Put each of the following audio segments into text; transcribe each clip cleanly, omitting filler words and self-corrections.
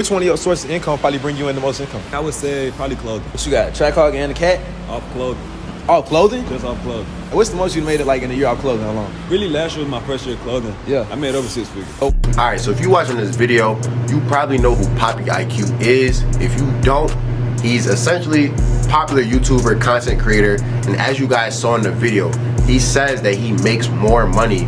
Which one of your sources of income probably bring you in the most income? I would say probably clothing. What you got? Track hog and a cat? Off clothing. All clothing? Just off clothing. And what's the most you made it like in a year off clothing? How long? Really, last year was my first year of clothing. Yeah. I made over 6 figures. Oh. Alright, so if you're watching this video, you probably know who PappiiQ is. If you don't, he's essentially a popular YouTuber, content creator, and as you guys saw in the video, he says that he makes more money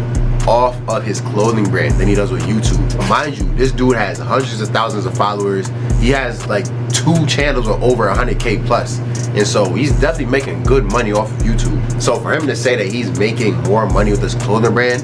off of his clothing brand than he does with YouTube. But mind you, this dude has hundreds of thousands of followers. He has like 2 channels with over 100K plus. And so he's definitely making good money off of YouTube. So for him to say that he's making more money with his clothing brand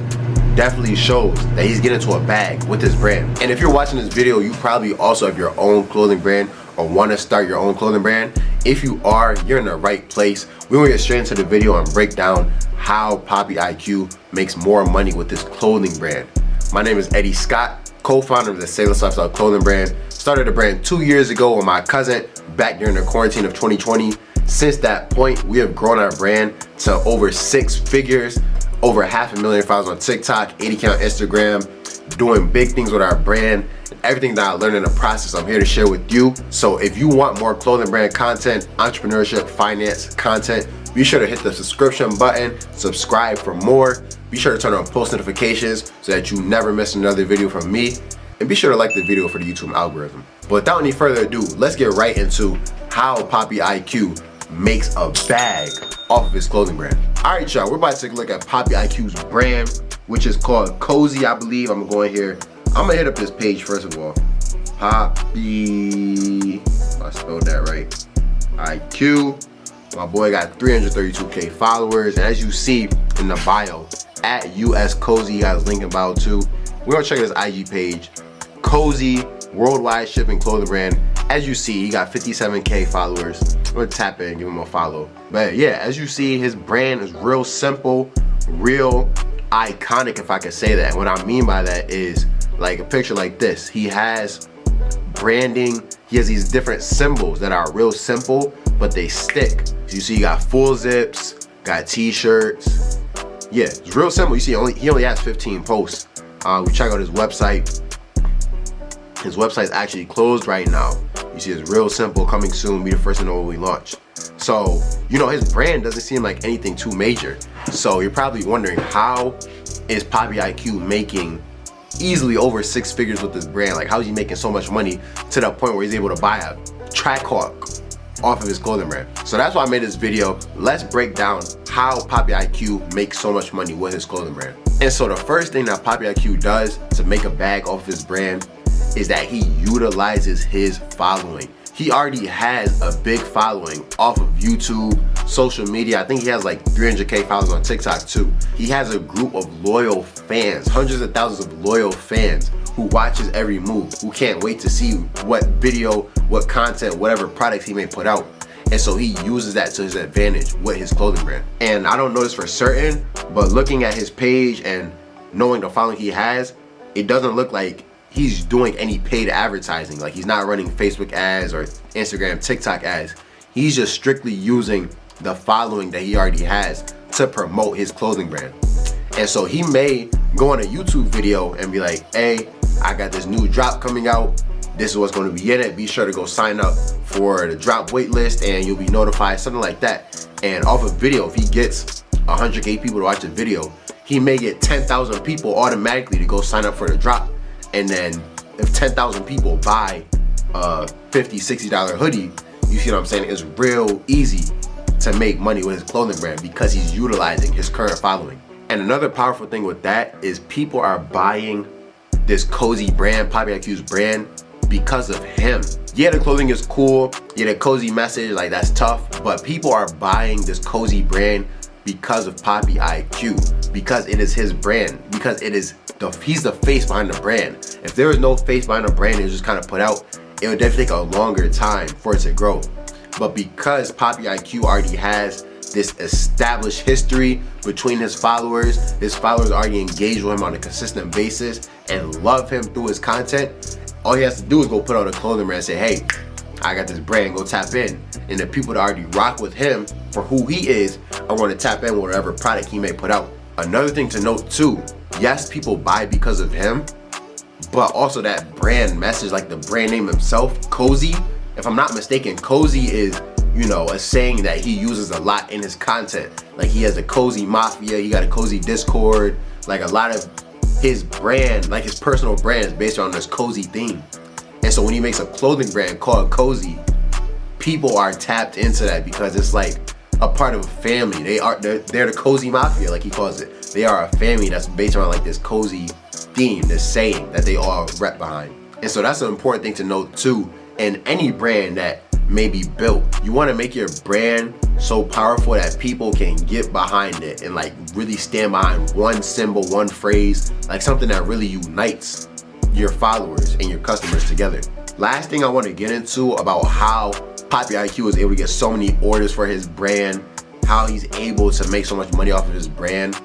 definitely shows that he's getting into a bag with his brand. And if you're watching this video, you probably also have your own clothing brand or want to start your own clothing brand. If you are, you're in the right place. We're gonna get straight into the video and break down how PappiiQ makes more money with his clothing brand. My name is Eddie Scott, co-founder of the Sailor's Lifestyle clothing brand. Started the brand 2 years ago with my cousin back during the quarantine of 2020. Since that point, we have grown our brand to over 6 figures, over 500,000 followers on TikTok, 80K on Instagram, doing big things with our brand. Everything that I learned in the process, I'm here to share with you. So if you want more clothing brand content, entrepreneurship, finance content, be sure to hit the subscription button, subscribe for more. Be sure to turn on post notifications so that you never miss another video from me. And be sure to like the video for the YouTube algorithm. But without any further ado, let's get right into how PappiiQ makes a bag off of his clothing brand. All right, y'all, we're about to take a look at PappiiQ's brand, which is called Kozy, I believe. I'm gonna go in here. I'm gonna hit up this page first of all. Pappy, I spelled that right. IQ. My boy got 332K followers, and as you see in the bio, at US Kozy, he has link in bio too. We're gonna check his IG page. Kozy, worldwide shipping clothing brand. As you see, he got 57K followers. I'm gonna tap in and give him a follow. But yeah, as you see, his brand is real simple, real iconic, if I could say that. What I mean by that is like a picture like this. He has branding. He has these different symbols that are real simple, but they stick. So you see, you got full zips, got t-shirts. Yeah, it's real simple. You see, he only has 15 posts. We check out his website. His website's actually closed right now. You see, it's real simple, coming soon, be the first to know when we launch. So, you know, his brand doesn't seem like anything too major. So you're probably wondering, how is PappiiQ making easily over 6 figures with this brand? Like, how is he making so much money to the point where he's able to buy a track hawk off of his clothing brand? So that's why I made this video. Let's break down how PappiiQ makes so much money with his clothing brand. And so the first thing that PappiiQ does to make a bag off his brand is that he utilizes his following. He already has a big following off of YouTube, social media. I think he has like 300K followers on TikTok too. He has a group of loyal fans, hundreds of thousands of loyal fans who watches every move, who can't wait to see what video, what content, whatever products he may put out. And so he uses that to his advantage with his clothing brand. And I don't know this for certain, but looking at his page and knowing the following he has, it doesn't look like he's doing any paid advertising. Like, he's not running Facebook ads or Instagram, TikTok ads. He's just strictly using the following that he already has to promote his clothing brand. And so he may go on a YouTube video and be like, hey, I got this new drop coming out. This is what's going to be in it. Be sure to go sign up for the drop wait list and you'll be notified, something like that. And off a video, if he gets 100K people to watch the video, he may get 10,000 people automatically to go sign up for the drop. And then if 10,000 people buy a $50, $60 hoodie, you see what I'm saying? It's real easy to make money with his clothing brand because he's utilizing his current following. And another powerful thing with that is people are buying this Kozy brand, PappiiQ's brand, because of him. Yeah, the clothing is cool. Yeah, the Kozy message, like, that's tough. But people are buying this Kozy brand because of PappiiQ, because it is his brand, because it is he's the face behind the brand. If there was no face behind the brand, it was just kind of put out, it would definitely take a longer time for it to grow. But because PappiiQ already has this established history between his followers already engage with him on a consistent basis and love him through his content, all he has to do is go put out a clothing brand and say, hey, I got this brand, go tap in. And the people that already rock with him for who he is are going to tap in with whatever product he may put out. Another thing to note too, yes, people buy because of him, but also that brand message, like the brand name himself, Kozy. If I'm not mistaken, Kozy is, you know, a saying that he uses a lot in his content. Like he has a Kozy Mafia, he got a Kozy Discord, like a lot of his brand, like his personal brand is based on this Kozy theme. And so when he makes a clothing brand called Kozy, people are tapped into that because it's like a part of a family. They're the Kozy Mafia, like he calls it. They are a family that's based on like this Kozy theme, this saying that they all rep behind. And so that's an important thing to note too. And any brand that may be built, you want to make your brand so powerful that people can get behind it and like really stand behind one symbol, one phrase, like something that really unites your followers and your customers together. Last thing I want to get into about how PappiiQ is able to get so many orders for his brand, how he's able to make so much money off of his brand,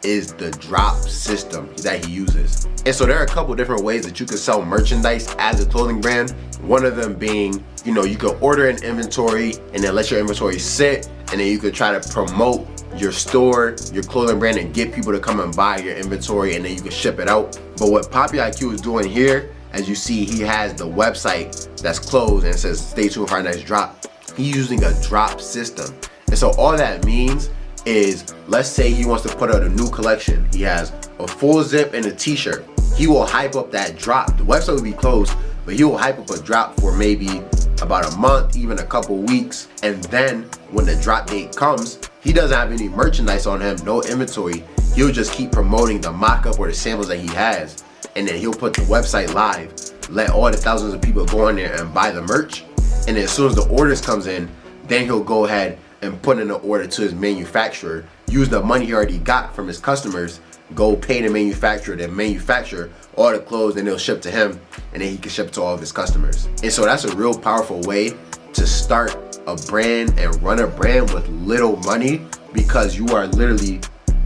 is the drop system that he uses. And so there are a couple different ways that you can sell merchandise as a clothing brand. One of them being, you know, you could order an inventory and then let your inventory sit, and then you could try to promote your store, your clothing brand, and get people to come and buy your inventory, and then you can ship it out. But what PappiiQ is doing here, as you see, he has the website that's closed and it says stay tuned for our next drop. He's using a drop system. And so all that means is, let's say he wants to put out a new collection. He has a full zip and a t-shirt. He will hype up that drop. The website will be closed, but he will hype up a drop for maybe about a month, even a couple weeks. And then when the drop date comes, he doesn't have any merchandise on him, no inventory. He'll just keep promoting the mock-up or the samples that he has. And then he'll put the website live, let all the thousands of people go in there and buy the merch. And then as soon as the orders comes in, then he'll go ahead and put in an order to his manufacturer, use the money he already got from his customers, go pay the manufacturer, then manufacture all the clothes, and they'll ship to him, and then he can ship to all of his customers. And so that's a real powerful way to start a brand and run a brand with little money, because you are literally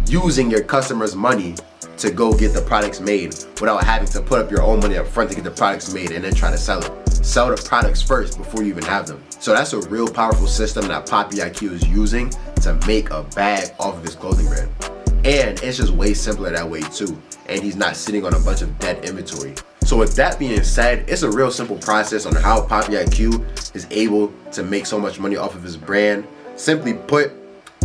using your customers' money to go get the products made without having to put up your own money up front to get the products made and then try to sell it. Sell the products first before you even have them. So that's a real powerful system that PappiiQ is using to make a bag off of his clothing brand. And it's just way simpler that way too. And he's not sitting on a bunch of dead inventory. So with that being said, it's a real simple process on how PappiiQ is able to make so much money off of his brand. Simply put,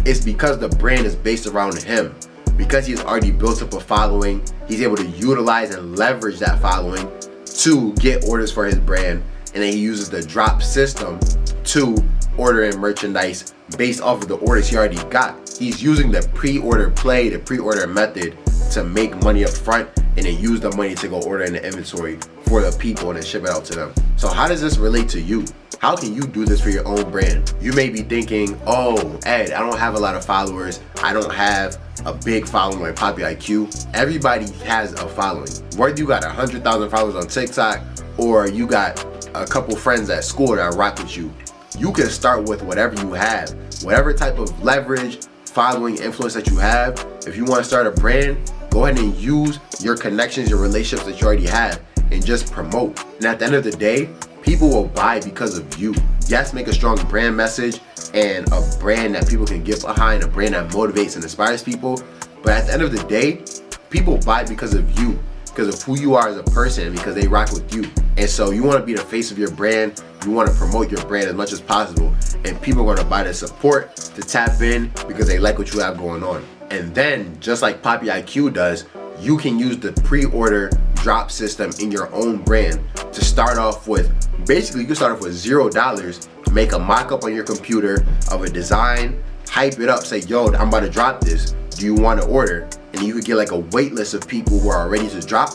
it's because the brand is based around him. Because he's already built up a following, he's able to utilize and leverage that following to get orders for his brand. And then he uses the drop system to order in merchandise based off of the orders he already got. He's using the pre-order play, the pre-order method, to make money up front and then use the money to go order in the inventory for the people and then ship it out to them. So how does this relate to you? How can you do this for your own brand? You may be thinking, oh, Ed, I don't have a lot of followers. I don't have a big following like PappiiQ. Everybody has a following. Whether you got 100,000 followers on TikTok or you got a couple friends at school that rock with you, you can start with whatever you have. Whatever type of leverage, following, influence that you have. If you want to start a brand, go ahead and use your connections, your relationships that you already have, and just promote. And at the end of the day, people will buy because of you. Yes, make a strong brand message and a brand that people can get behind, a brand that motivates and inspires people. But at the end of the day, people buy because of you, because of who you are as a person, because they rock with you. And so you want to be the face of your brand. You want to promote your brand as much as possible. And people are going to buy the support to tap in because they like what you have going on. And then, just like PappiiQ does, you can use the pre-order drop system in your own brand to start off with. Basically, you can start off with $0, make a mock-up on your computer of a design, hype it up, say, yo, I'm about to drop this. Do you want to order? And you could get like a wait list of people who are ready to drop.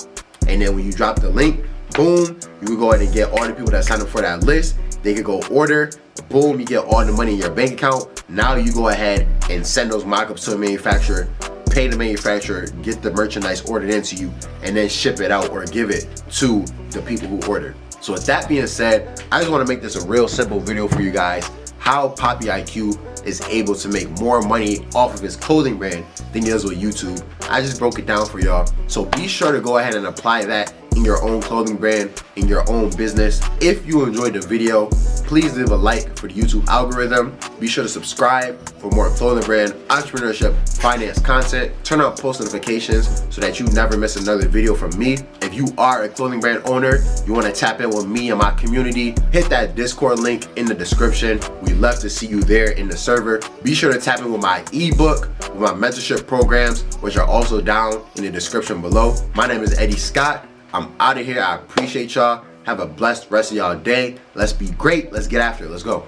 And then when you drop the link, boom, you can go ahead and get all the people that signed up for that list. They could go order, boom, you get all the money in your bank account. Now you go ahead and send those mock-ups to a manufacturer, pay the manufacturer, get the merchandise ordered into you, and then ship it out or give it to the people who ordered. So with that being said, I just want to make this a real simple video for you guys, how PappiiQ is able to make more money off of his clothing brand than he does with YouTube. I just broke it down for y'all. So be sure to go ahead and apply that in your own clothing brand, in your own business. If you enjoyed the video, please leave a like for the YouTube algorithm. Be sure to subscribe for more clothing brand, entrepreneurship, finance content. Turn on post notifications so that you never miss another video from me. If you are a clothing brand owner, you want to tap in with me and my community, hit that Discord link in the description. We love to see you there in the server. Be sure to tap in with my ebook, with my mentorship programs, which are also down in the description below. My name is Eddie Scott. I'm out of here. I appreciate y'all. Have a blessed rest of y'all day. Let's be great. Let's get after it. Let's go.